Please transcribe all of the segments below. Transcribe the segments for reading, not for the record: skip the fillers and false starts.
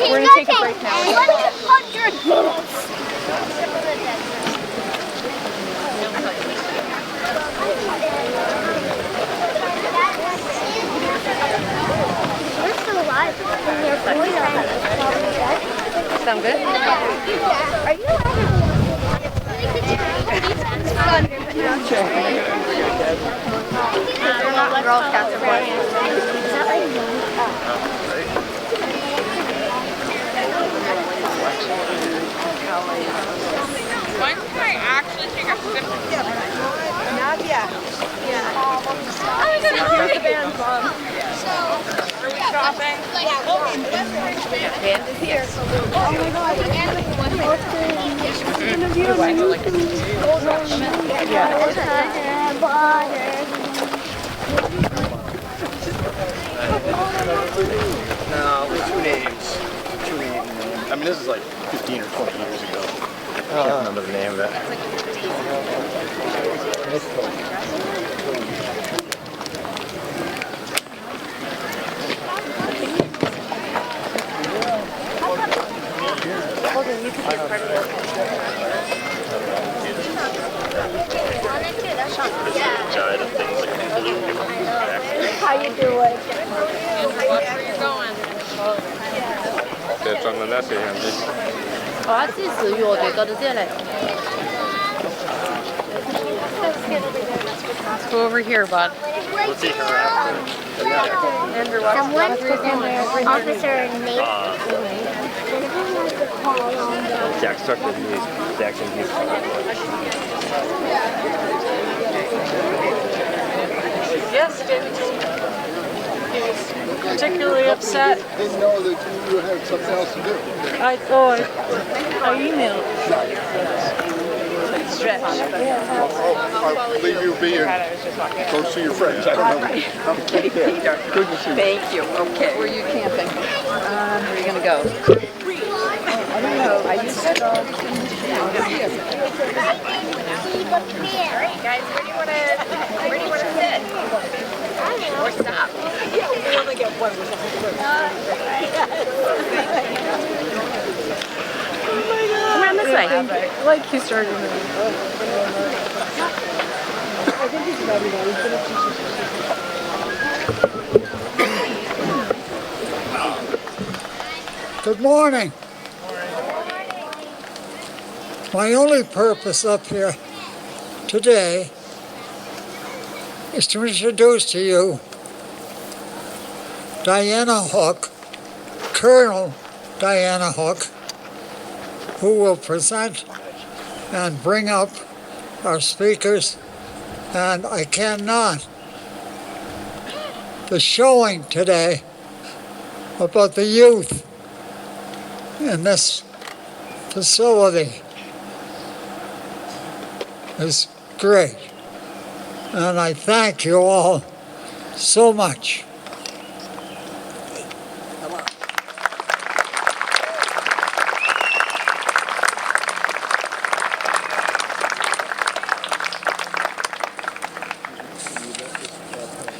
We're going to take a break now. 100 minutes. We're still alive. Sound good? Are you They're not Girl Scouts or Boy When can I actually take a sip? Not yet. Yeah. Here's the band's mom. Are we shopping? Band is here. Oh my God. No, two names. I mean, this is like 15 or 20 years ago. I can't remember the name of it. How you doing? Where are you going? 对，专门在摄像机。我支持我哋嗰度啲嚟。Let's go over here, bud. We'll see her after. Andrew, Someone, Officer Nate. Jack Strucker, Jackson. Yes, David. He was particularly upset. Didn't know that you had something else to do. I emailed. Stretch. I believe you'll be go see your friends. I don't know. Okay, Peter. Good to see you. Thank you. Okay. Where are you camping? Where are you going to go? I don't know. I used to go. Guys, where do you want to sit? Or stop? We only get one. Come around this way. Like he started. Good morning. My only purpose up here today is to introduce to you Diana Hook, Colonel Diana Hook, who will present and bring up our speakers, and I cannot. The showing today about the youth in this facility is great, and I thank you all so much.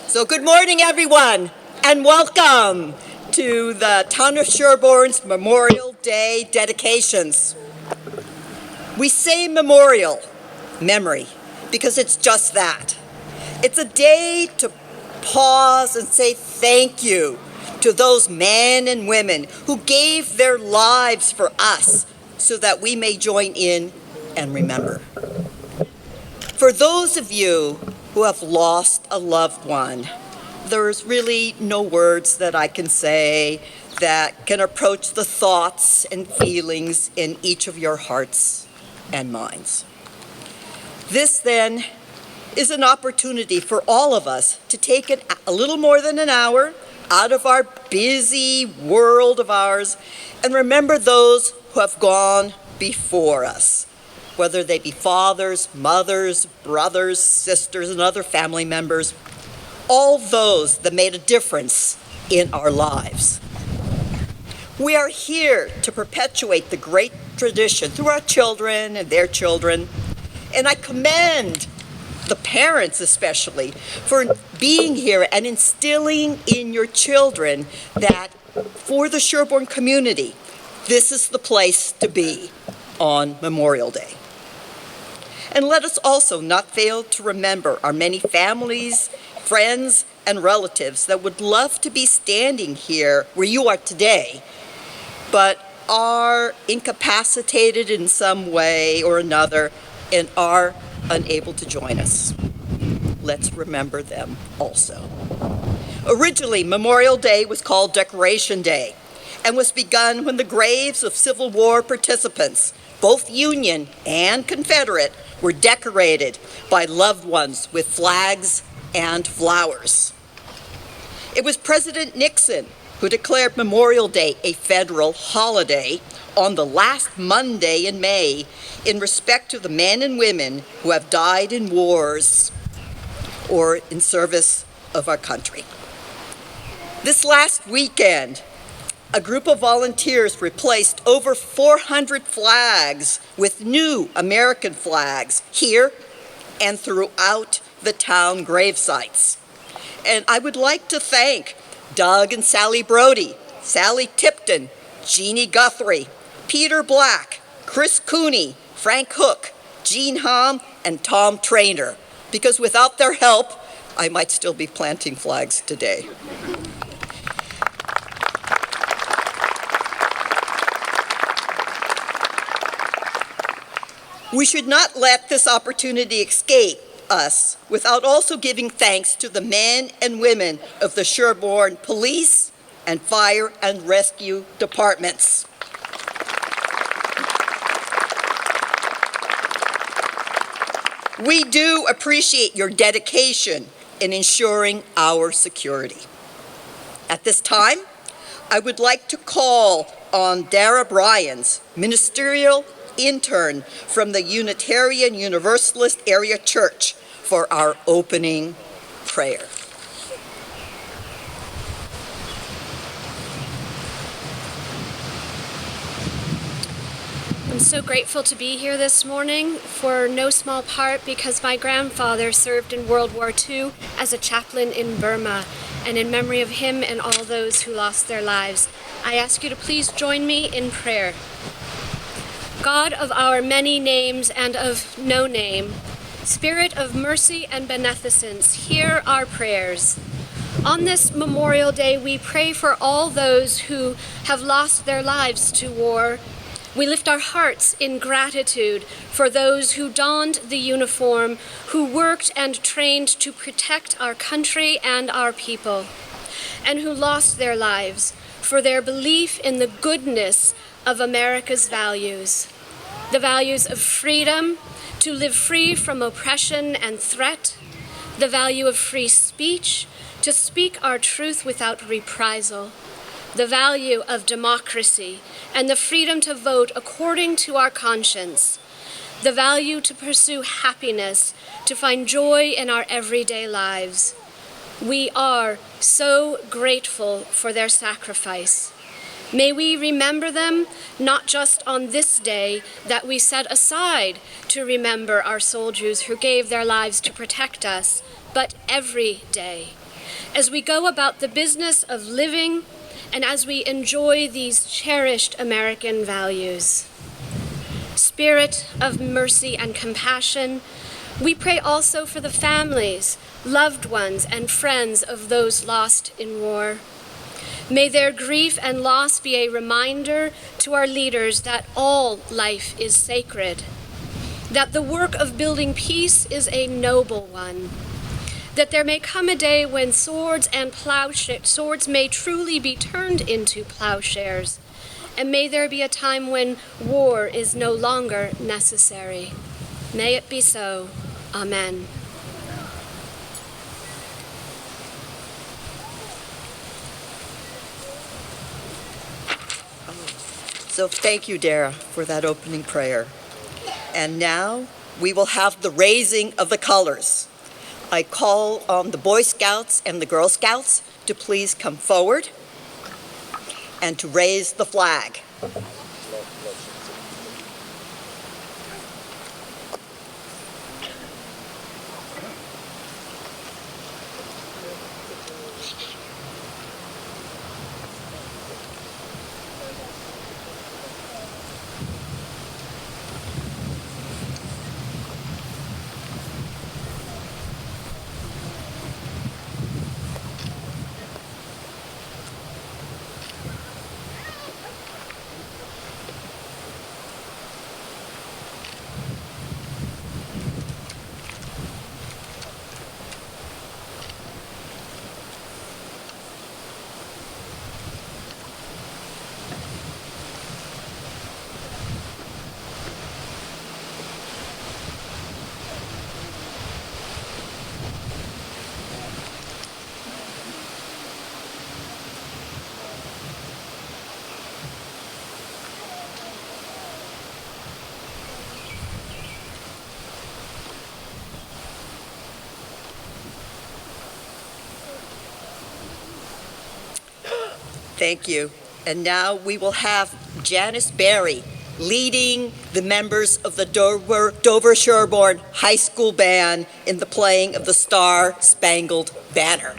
So good morning, everyone, and welcome to the Town of Sherborn's Memorial Day dedications. We say memorial, memory, because it's just that. It's a day to pause and say thank you to those men and women who gave their lives for us so that we may join in and remember. For those of you who have lost a loved one, there's really no words that I can say that can approach the thoughts and feelings in each of your hearts and minds. This then is an opportunity for all of us to take a little more than an hour out of our busy world of ours and remember those who have gone before us, whether they be fathers, mothers, brothers, sisters, and other family members, all those that made a difference in our lives. We are here to perpetuate the great tradition through our children and their children, and I commend the parents especially for being here and instilling in your children that for the Sherborn community, this is the place to be on Memorial Day. And let us also not fail to remember our many families, friends, and relatives that would love to be standing here where you are today, but are incapacitated in some way or another and are unable to join us. Let's remember them also. Originally, Memorial Day was called Decoration Day and was begun when the graves of Civil War participants, both Union and Confederate, were decorated by loved ones with flags and flowers. It was President Nixon who declared Memorial Day a federal holiday on the last Monday in May in respect to the men and women who have died in wars or in service of our country. This last weekend, a group of volunteers replaced over 400 flags with new American flags here and throughout the town grave sites. And I would like to thank Doug and Sally Brody, Sally Tipton, Jeannie Guthrie, Peter Black, Chris Cooney, Frank Hook, Gene Hom, and Tom Trainer, because without their help, I might still be planting flags today. We should not let this opportunity escape us without also giving thanks to the men and women of the Sherborn Police and Fire and Rescue Departments. We do appreciate your dedication in ensuring our security. At this time, I would like to call on Dara Bryans, ministerial intern from the Unitarian Universalist Area Church, for our opening prayer. I'm so grateful to be here this morning, for no small part because my grandfather served in World War II as a chaplain in Burma, and in memory of him and all those who lost their lives, I ask you to please join me in prayer. God of our many names and of no name, Spirit of mercy and beneficence, hear our prayers. On this Memorial Day, we pray for all those who have lost their lives to war. We lift our hearts in gratitude for those who donned the uniform, who worked and trained to protect our country and our people, and who lost their lives for their belief in the goodness of America's values, the values of freedom, to live free from oppression and threat, the value of free speech, to speak our truth without reprisal, the value of democracy and the freedom to vote according to our conscience, the value to pursue happiness, to find joy in our everyday lives. We are so grateful for their sacrifice. May we remember them not just on this day that we set aside to remember our soldiers who gave their lives to protect us, but every day, as we go about the business of living and as we enjoy these cherished American values. Spirit of mercy and compassion, we pray also for the families, loved ones, and friends of those lost in war. May their grief and loss be a reminder to our leaders that all life is sacred, that the work of building peace is a noble one, that there may come a day when swords may truly be turned into plowshares, and may there be a time when war is no longer necessary. May it be so. Amen. So thank you, Dara, for that opening prayer. And now we will have the raising of the colors. I call on the Boy Scouts and the Girl Scouts to please come forward and to raise the flag. Thank you. And now we will have Janice Berry leading the members of the Dover Sherborn High School Band in the playing of the Star Spangled Banner.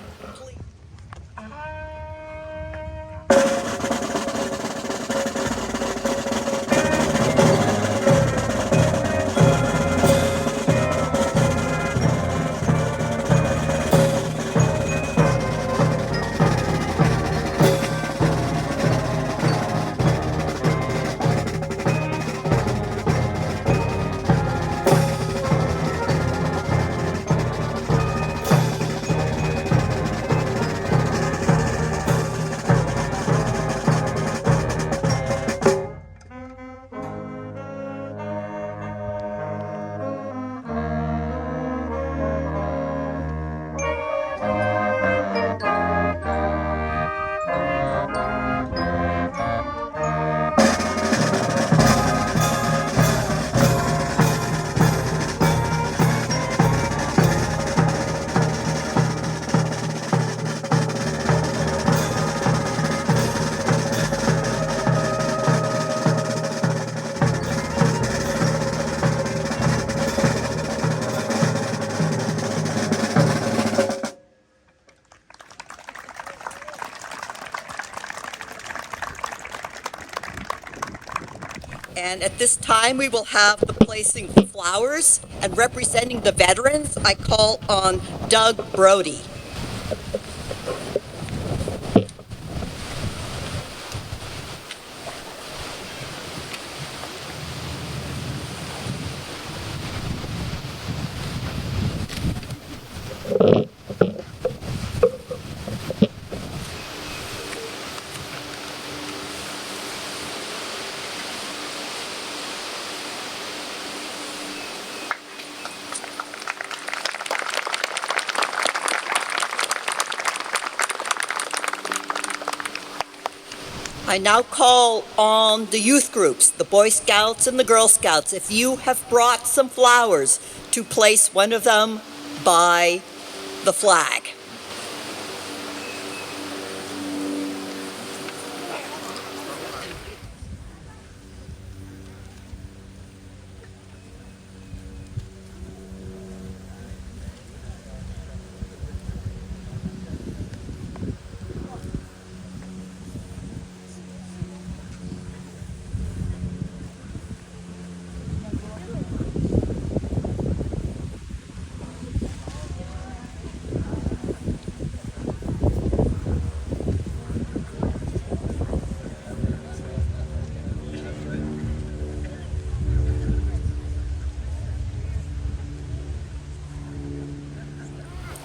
And at this time, we will have the placing of flowers, and representing the veterans, I call on Doug Brody. I now call on the youth groups, the Boy Scouts and the Girl Scouts, if you have brought some flowers, to place one of them by the flag.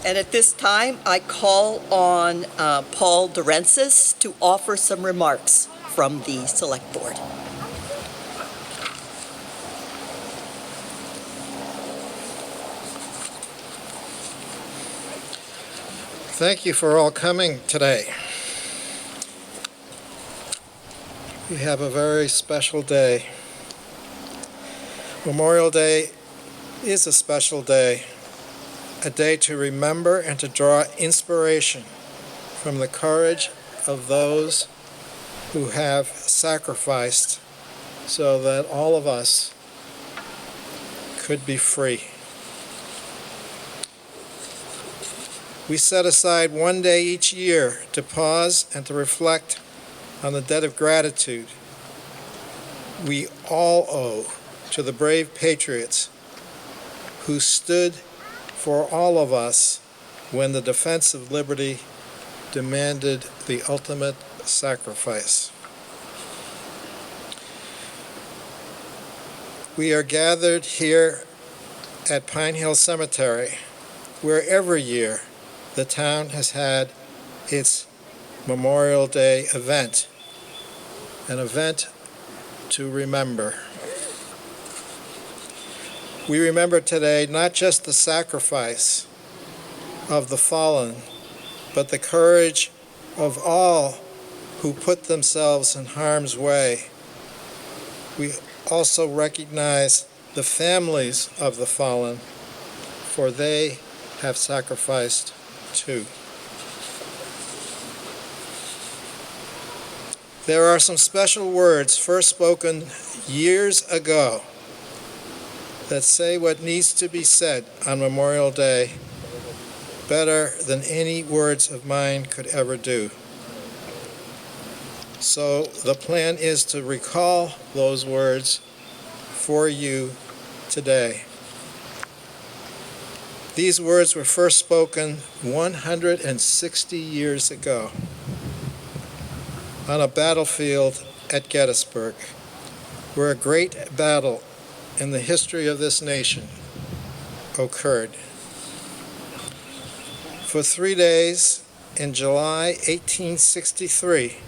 And at this time, I call on Paul Durensis to offer some remarks from the Select Board. Thank you for all coming today. We have a very special day. Memorial Day is a special day. A day to remember and to draw inspiration from the courage of those who have sacrificed so that all of us could be free. We set aside one day each year to pause and to reflect on the debt of gratitude we all owe to the brave patriots who stood for all of us when the defense of liberty demanded the ultimate sacrifice. We are gathered here at Pine Hill Cemetery, where every year the town has had its Memorial Day event, an event to remember. We remember today not just the sacrifice of the fallen, but the courage of all who put themselves in harm's way. We also recognize the families of the fallen, for they have sacrificed too. There are some special words first spoken years ago that say what needs to be said on Memorial Day better than any words of mine could ever do. So the plan is to recall those words for you today. These words were first spoken 160 years ago on a battlefield at Gettysburg, where a great battle in the history of this nation occurred. For 3 days in July 1863,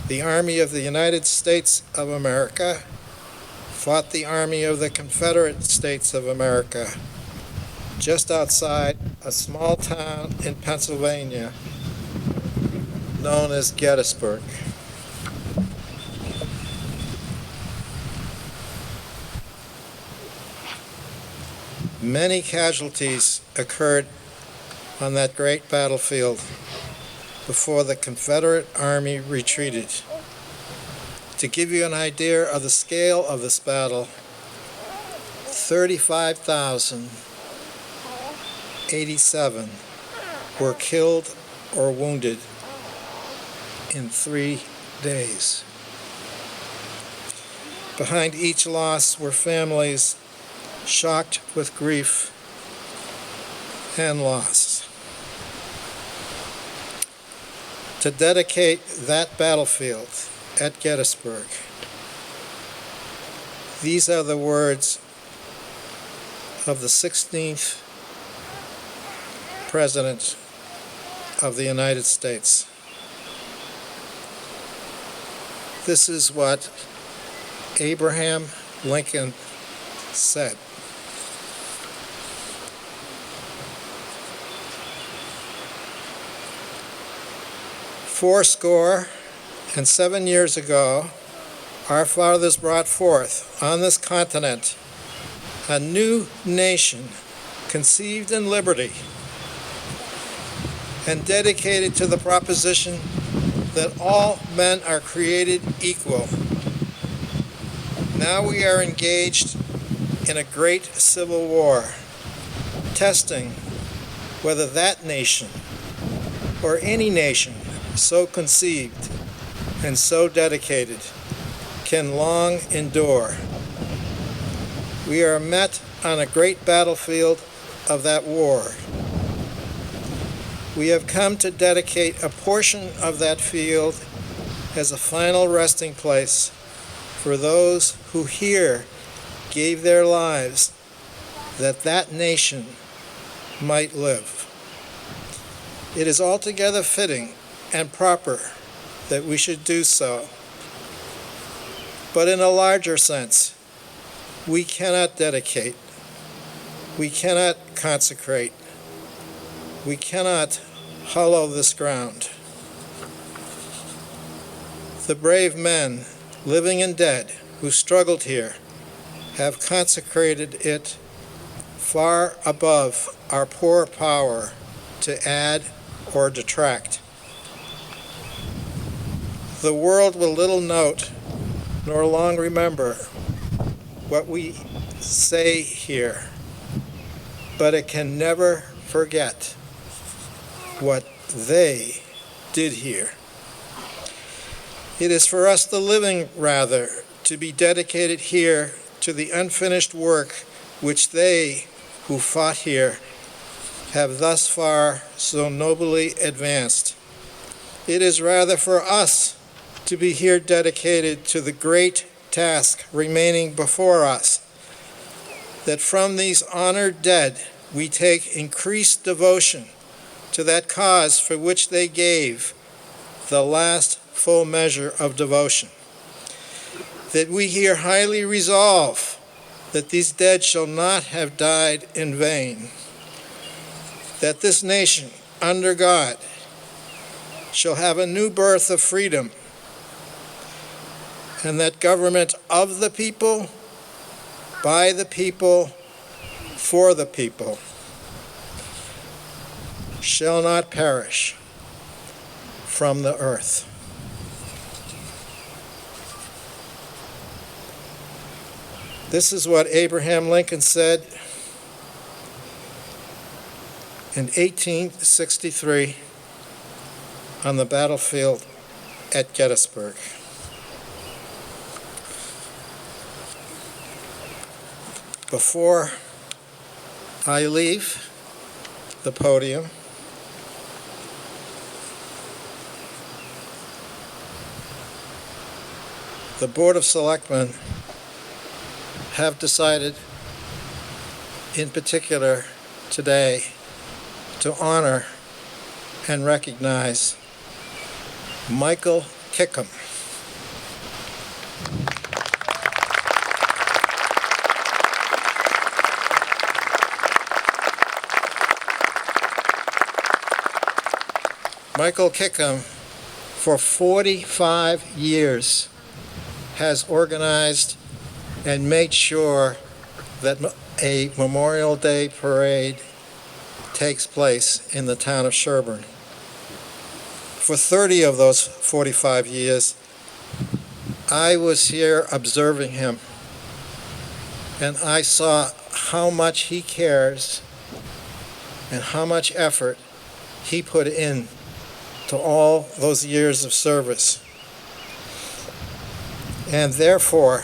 the Army of the United States of America fought the Army of the Confederate States of America just outside a small town in Pennsylvania known as Gettysburg. Many casualties occurred on that great battlefield before the Confederate Army retreated. To give you an idea of the scale of this battle, 35,087 were killed or wounded in 3 days. Behind each loss were families shocked with grief and loss. To dedicate that battlefield at Gettysburg, these are the words of the 16th President of the United States. This is what Abraham Lincoln said. "47 years ago, our fathers brought forth on this continent a new nation conceived in liberty and dedicated to the proposition that all men are created equal. Now we are engaged in a great civil war, testing whether that nation or any nation so conceived and so dedicated can long endure. We are met on a great battlefield of that war. We have come to dedicate a portion of that field as a final resting place for those who here gave their lives that that nation might live. It is altogether fitting and proper that we should do so. But in a larger sense, we cannot dedicate, we cannot consecrate, we cannot hallow this ground. The brave men, living and dead, who struggled here, have consecrated it far above our poor power to add or detract. The world will little note nor long remember what we say here, but it can never forget what they did here. It is for us, the living, rather, to be dedicated here to the unfinished work which they who fought here have thus far so nobly advanced. It is rather for us to be here dedicated to the great task remaining before us, that from these honored dead we take increased devotion to that cause for which they gave the last full measure of devotion. That we here highly resolve that these dead shall not have died in vain. That this nation, under God, shall have a new birth of freedom, and that government of the people, by the people, for the people, shall not perish from the earth. This is what Abraham Lincoln said in 1863 on the battlefield at Gettysburg. Before I leave the podium, the Board of Selectmen have decided, in particular today, to honor and recognize Michael Kickham. Michael Kickham, for 45 years, has organized and made sure that a Memorial Day parade takes place in the town of Sherborn. For 30 of those 45 years, I was here observing him, and I saw how much he cares and how much effort he put in to all those years of service. And therefore,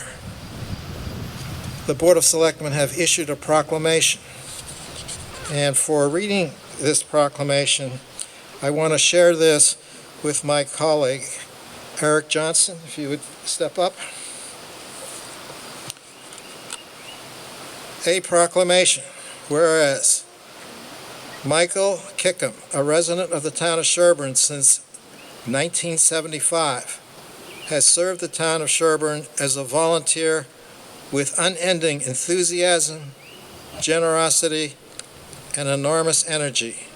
the Board of Selectmen have issued a proclamation. And for reading this proclamation, I want to share this with my colleague, Eric Johnson, if you would step up. A proclamation, whereas Michael Kickham, a resident of the town of Sherborn since 1975, has served the town of Sherborn as a volunteer with unending enthusiasm, generosity, and enormous energy.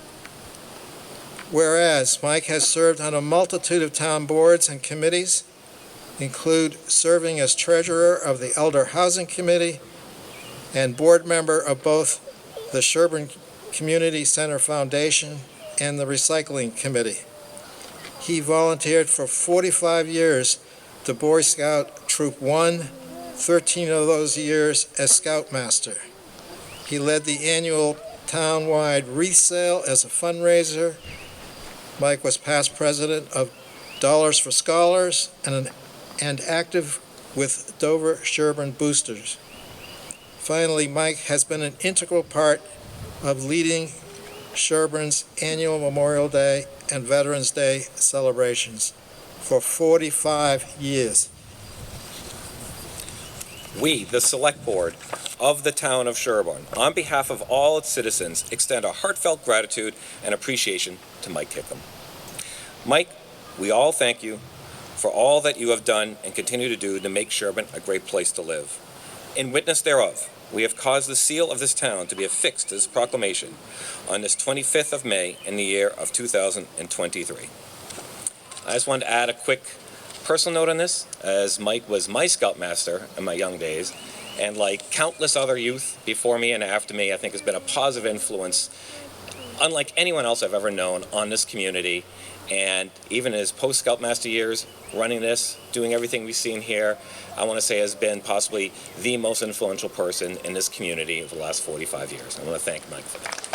Whereas Mike has served on a multitude of town boards and committees, include serving as treasurer of the Elder Housing Committee and board member of both the Sherborn Community Center Foundation and the Recycling Committee. He volunteered for 45 years to Boy Scout Troop 1, 13 of those years as Scoutmaster. He led the annual town-wide wreath sale as a fundraiser. Mike was past president of Dollars for Scholars and active with Dover Sherborn Boosters. Finally, Mike has been an integral part of leading Sherborn's annual Memorial Day and Veterans Day celebrations for 45 years. We, the Select Board of the town of Sherborn, on behalf of all its citizens, extend our heartfelt gratitude and appreciation to Mike Kickham. Mike, we all thank you for all that you have done and continue to do to make Sherborn a great place to live. In witness thereof, we have caused the seal of this town to be affixed to this proclamation on this 25th of May in the year of 2023. I just wanted to add a quick personal note on this, as Mike was my Scoutmaster in my young days, and like countless other youth before me and after me, I think has been a positive influence, unlike anyone else I've ever known, on this community. And even in his post-Scoutmaster years, running this, doing everything we've seen here, I want to say has been possibly the most influential person in this community over the last 45 years. I want to thank Mike for that.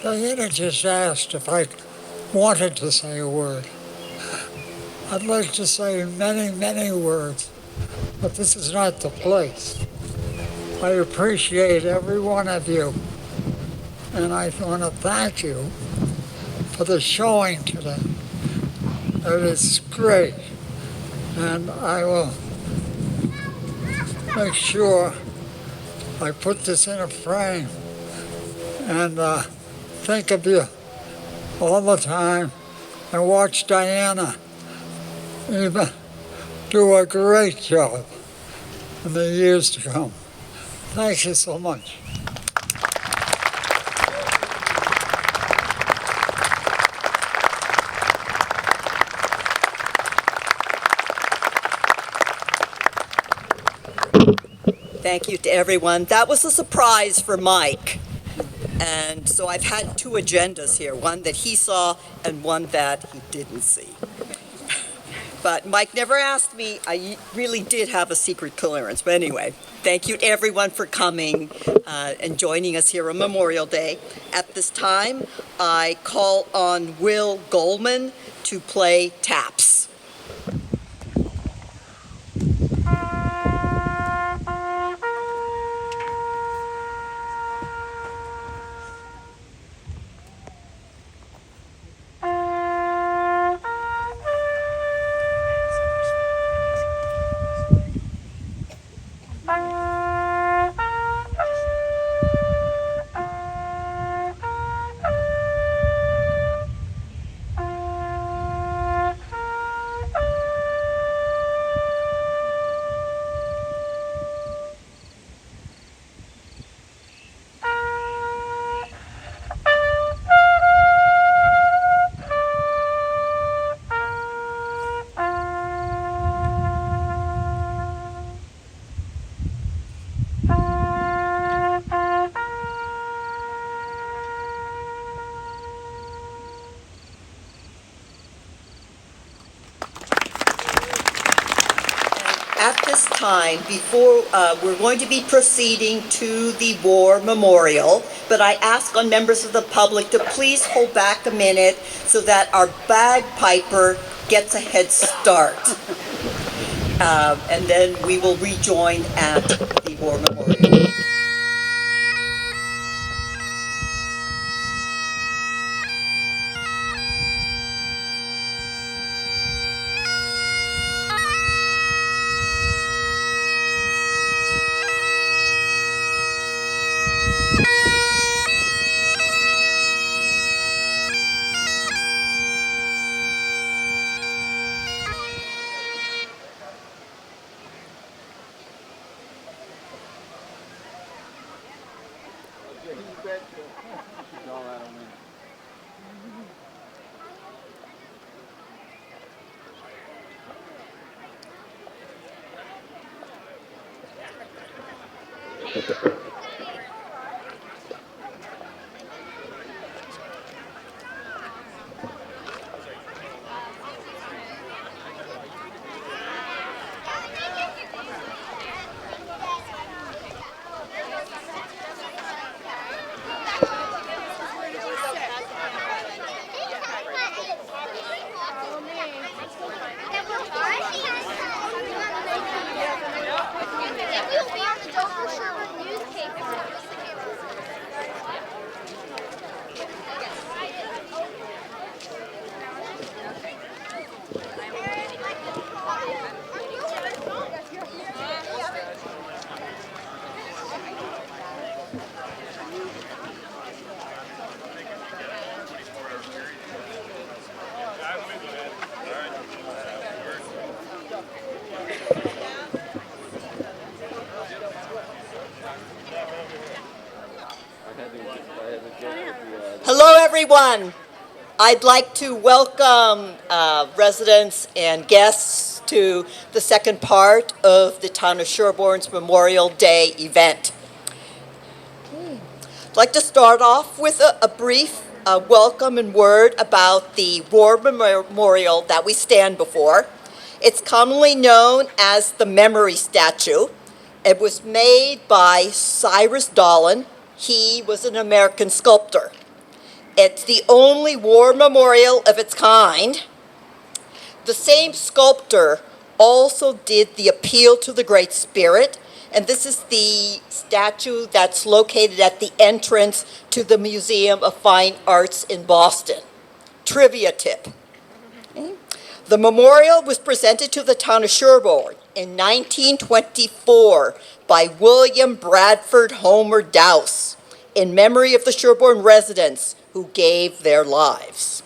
Diana just asked if I wanted to say a word. I'd like to say many, many words, but this is not the place. I appreciate every one of you, and I want to thank you for the showing today. It is great, and I will make sure I put this in a frame and think of you all the time, and watch Diana even do a great job in the years to come. Thank you so much. Thank you to everyone. That was a surprise for Mike. And so I've had two agendas here, one that he saw and one that he didn't see. But Mike never asked me. I really did have a secret clearance. But anyway, thank you to everyone for coming and joining us here on Memorial Day. At this time, I call on Will Goldman to play taps. At this time, before we're going to be proceeding to the War Memorial, but I ask on members of the public to please hold back a minute so that our bagpiper gets a head start. And then we will rejoin at the War Memorial. Hello, everyone. I'd like to welcome residents and guests to the second part of the Town of Sherborn's Memorial Day event. I'd like to start off with a brief welcome and word about the War Memorial that we stand before. It's commonly known as the Memory Statue. It was made by Cyrus Dolan. He was an American sculptor. It's the only war memorial of its kind. The same sculptor also did the Appeal to the Great Spirit, and this is the statue that's located at the entrance to the Museum of Fine Arts in Boston. Trivia tip. The memorial was presented to the town of Sherborn in 1924 by William Bradford Homer Dowse in memory of the Sherborn residents who gave their lives.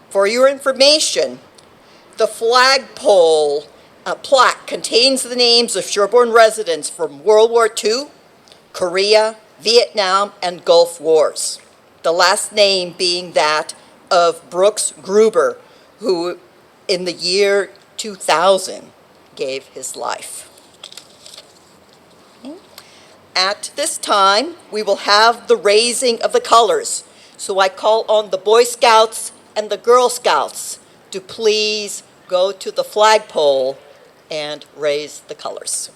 For your information, the flagpole plaque contains the names of Sherborn residents from World War II, Korea, Vietnam, and Gulf Wars. The last name being that of Brooks Gruber, who in the year 2000 gave his life. At this time, we will have the raising of the colors. So I call on the Boy Scouts and the Girl Scouts to please go to the flagpole and raise the colors.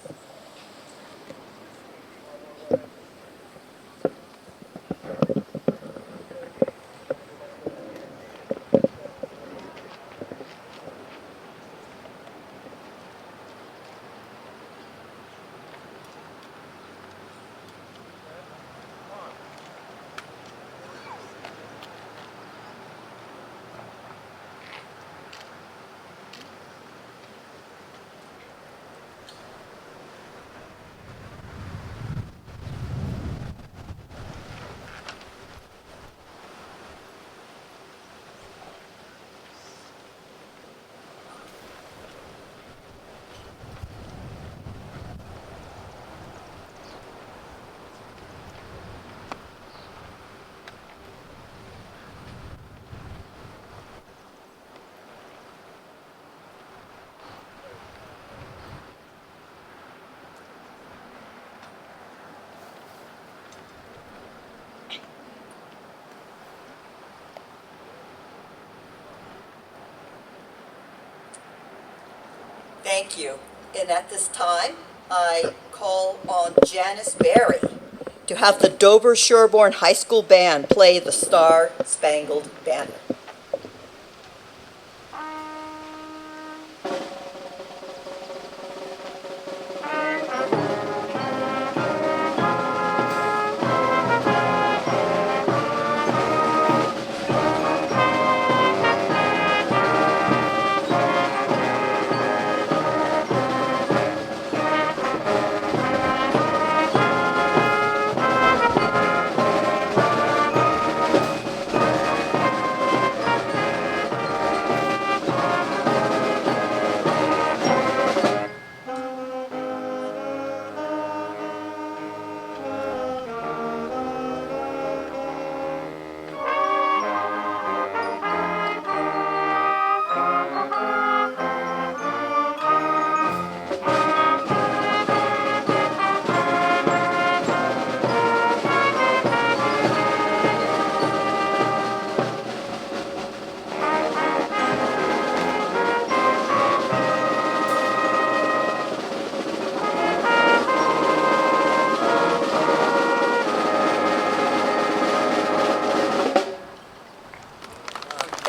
Thank you. And at this time, I call on Janice Berry to have the Dover Sherborn High School Band play the Star Spangled Banner.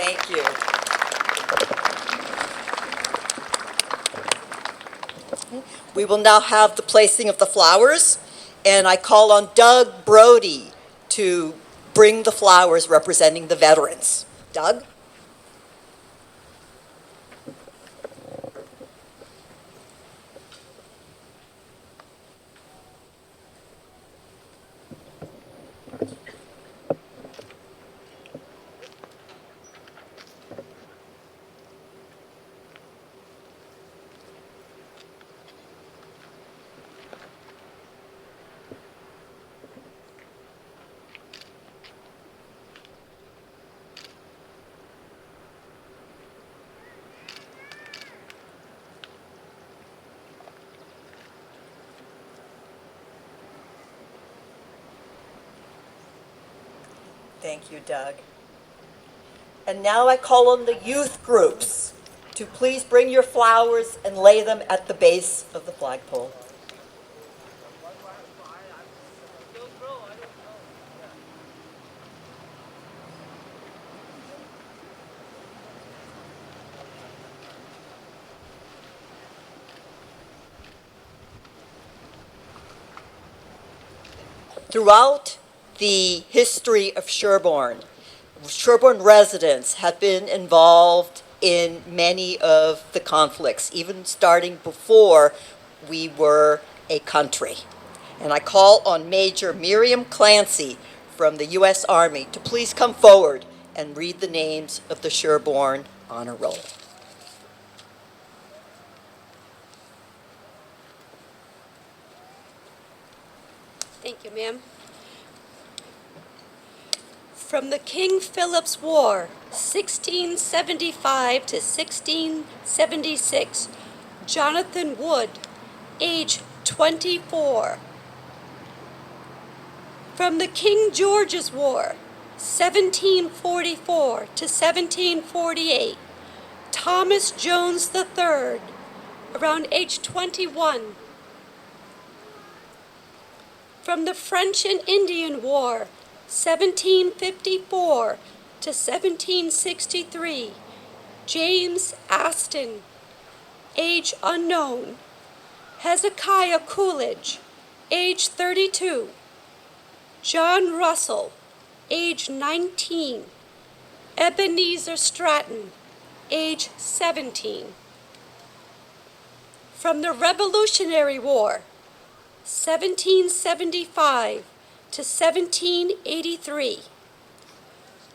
Thank you. We will now have the placing of the flowers, and I call on Doug Brody to bring the flowers representing the veterans. Doug? Thank you, Doug. And now I call on the youth groups to please bring your flowers and lay them at the base of the flagpole. Throughout the history of Sherborn, Sherborn residents have been involved in many of the conflicts, even starting before we were a country. And I call on Major Miriam Clancy from the U.S. Army to please come forward and read the names of the Sherborn Honor Roll. Thank you, ma'am. From the King Philip's War, 1675 to 1676, Jonathan Wood, age 24. From the King George's War, 1744 to 1748, Thomas Jones III, around age 21. From the French and Indian War, 1754 to 1763, James Aston, age unknown. Hezekiah Coolidge, age 32. John Russell, age 19. Ebenezer Stratton, age 17. From the Revolutionary War, 1775 to 1783,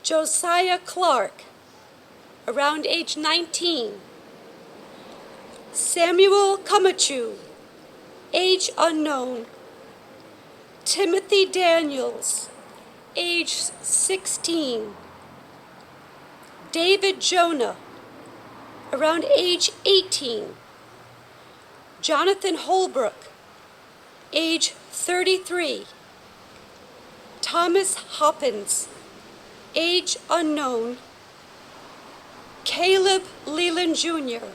Josiah Clark, around age 19. Samuel Camachu, age unknown. Timothy Daniels, age 16. David Jonah, around age 18. Jonathan Holbrook, age 33. Thomas Hoppins, age unknown. Caleb Leland Jr.,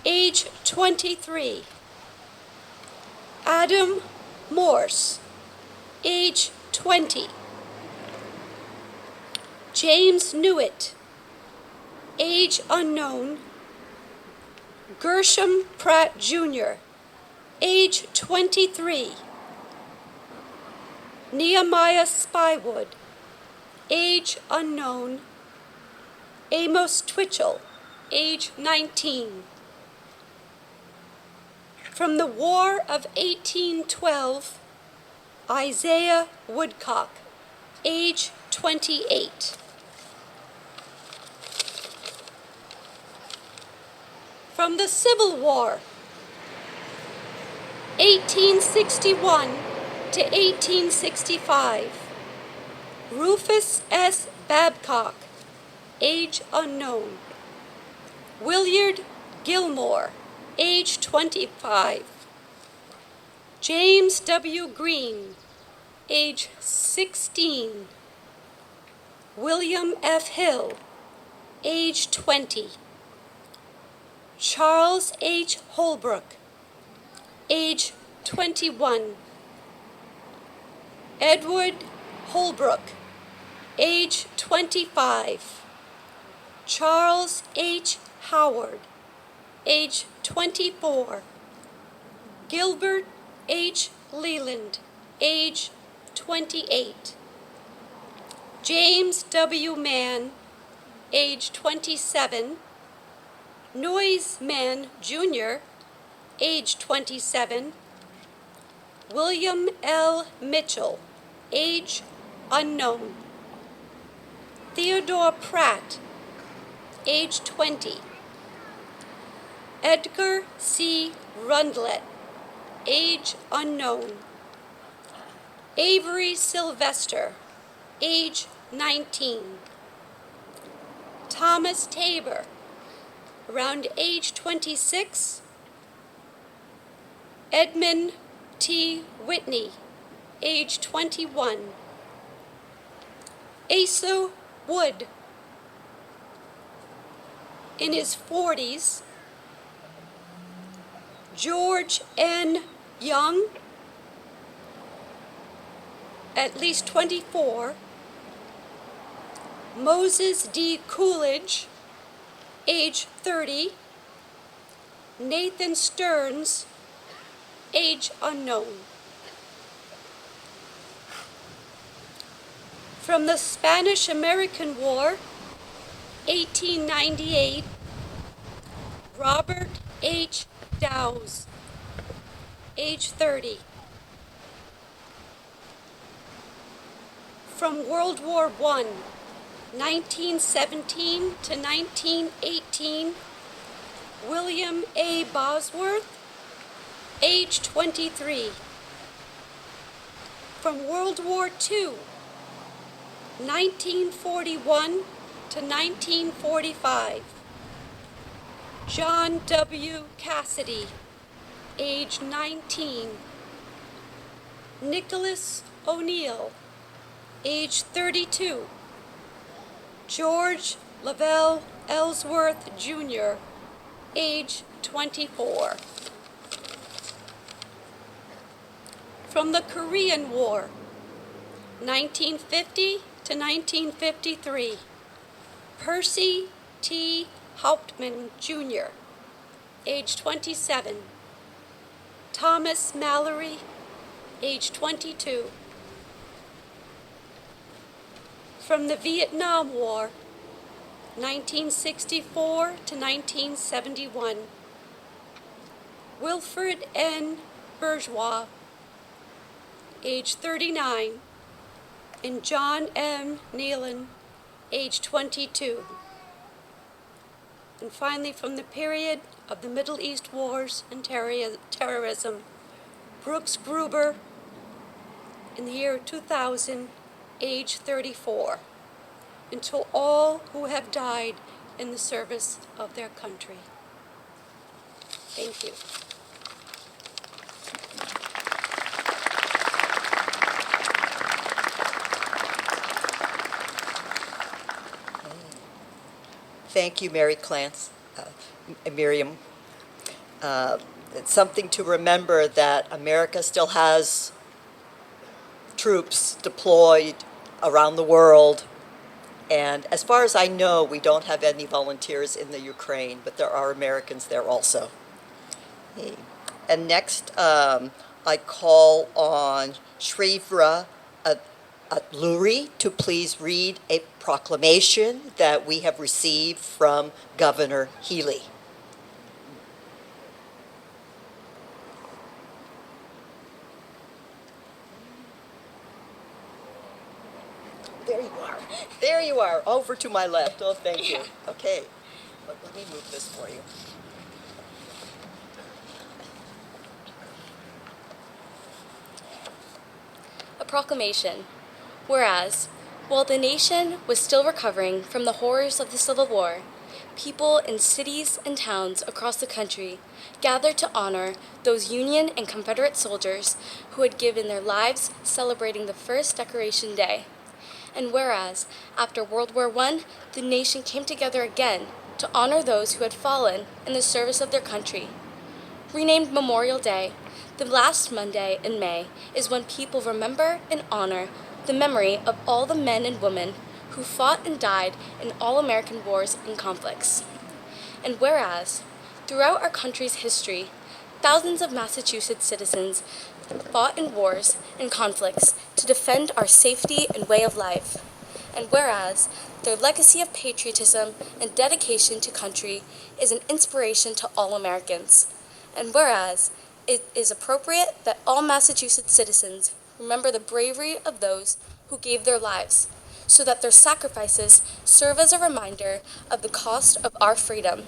age 23. Adam Morse, age 20. James Newitt, age unknown. Gershom Pratt Jr., age 23. Nehemiah Spywood, age unknown. Amos Twitchell, age 19. From the War of 1812, Isaiah Woodcock, age 28. From the Civil War, 1861 to 1865, Rufus S. Babcock, age unknown. Willard Gilmore, age 25. James W. Green, age 16. William F. Hill, age 20. Charles H. Holbrook, age 21. Edward Holbrook, age 25. Charles H. Howard, age 24. Gilbert H. Leland, age 28. James W. Mann, age 27. Noyes Mann, Jr., age 27. William L. Mitchell, age unknown. Theodore Pratt, age 20. Edgar C. Rundlet, age unknown. Avery Sylvester, age 19. Thomas Tabor, around age 26. Edmund T. Whitney, age 21. Asa Wood, in his 40s. George N. Young, at least 24. Moses D. Coolidge, age 30. Nathan Stearns, age unknown. From the Spanish-American War, 1898, Robert H. Dowse, age 30. From World War I, 1917 to 1918, William A. Bosworth, age 23. From World War II, 1941 to 1945, John W. Cassidy, age 19. Nicholas O'Neill, age 32. George Lavelle Ellsworth, Jr., age 24. From the Korean War, 1950 to 1953, Percy T. Hauptmann, Jr., age 27. Thomas Mallory, age 22. From the Vietnam War, 1964 to 1971, Wilfred N. Bourgeois, age 39, and John M. Nealon, age 22. And finally, from the period of the Middle East wars and terrorism, Brooks Gruber, in the year 2000, age 34, until all who have died in the service of their country. Thank you. Thank you, Miriam. It's something to remember that America still has troops deployed around the world. And as far as I know, we don't have any volunteers in the Ukraine, but there are Americans there also. Okay. And next, I call on Shrivra Atluri to please read a proclamation that we have received from Governor Healy. There you are. There you are. Over to my left. Oh, thank you. Okay. Let me move this for you. A proclamation. Whereas, while the nation was still recovering from the horrors of the Civil War, people in cities and towns across the country gathered to honor those Union and Confederate soldiers who had given their lives celebrating the first Decoration Day. And whereas, after World War I, the nation came together again to honor those who had fallen in the service of their country. Renamed Memorial Day, the last Monday in May is when people remember and honor the memory of all the men and women who fought and died in all American wars and conflicts. And whereas, throughout our country's history, thousands of Massachusetts citizens fought in wars and conflicts to defend our safety and way of life. And whereas, their legacy of patriotism and dedication to country is an inspiration to all Americans. And whereas, it is appropriate that all Massachusetts citizens remember the bravery of those who gave their lives, so that their sacrifices serve as a reminder of the cost of our freedom.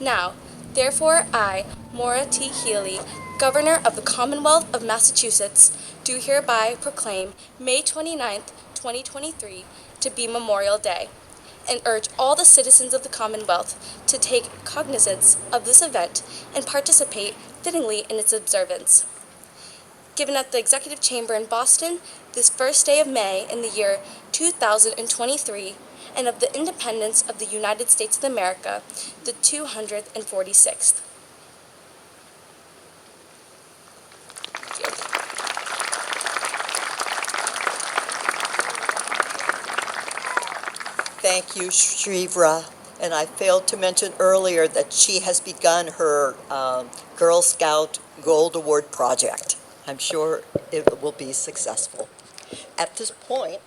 Now, therefore, I, Maura T. Healy, Governor of the Commonwealth of Massachusetts, do hereby proclaim May 29th, 2023 to be Memorial Day, and urge all the citizens of the Commonwealth to take cognizance of this event and participate fittingly in its observance. Given at the Executive Chamber in Boston this first day of May in the year 2023, and of the independence of the United States of America, the 246th. Thank you, Shrivra. And I failed to mention earlier that she has begun her Girl Scout Gold Award project. I'm sure it will be successful. At this point,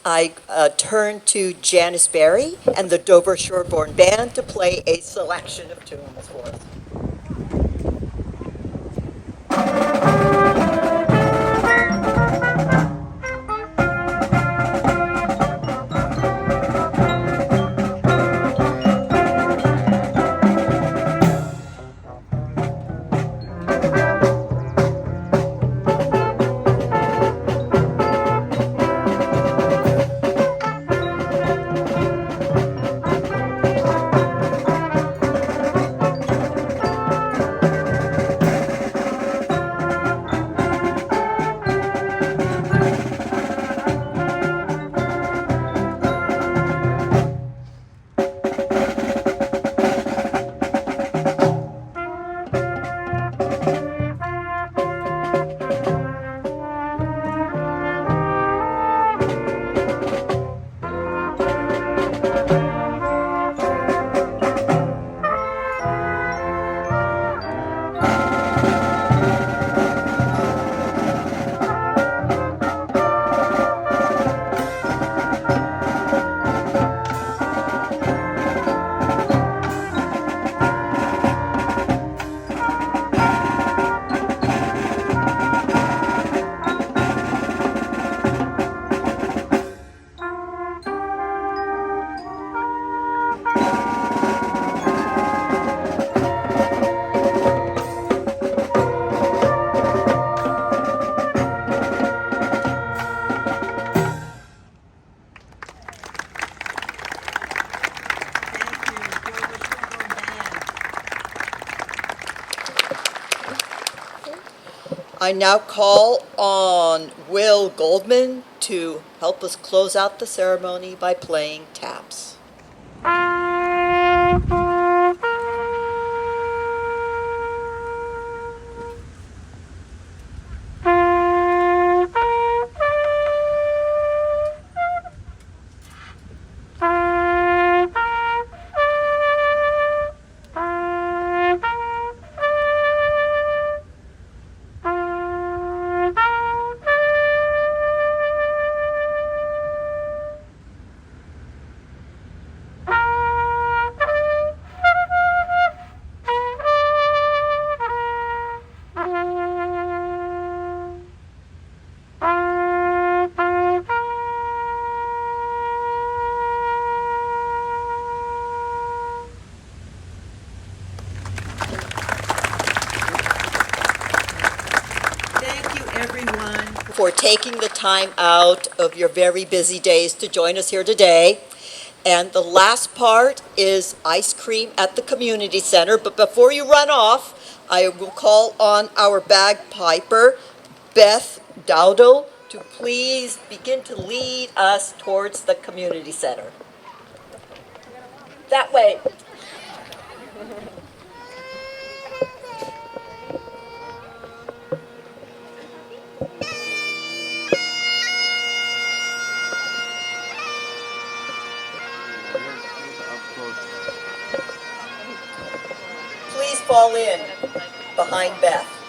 I turn to Janice Berry and the Dover Sherborn Band to play a selection of tunes for us. I now call on Will Goldman to help us close out the ceremony by playing taps. For taking the time out of your very busy days to join us here today. And the last part is ice cream at the community center. But before you run off, I will call on our bagpiper, Beth Dowdle, to please begin to lead us towards the community center. That way. Please fall in behind Beth.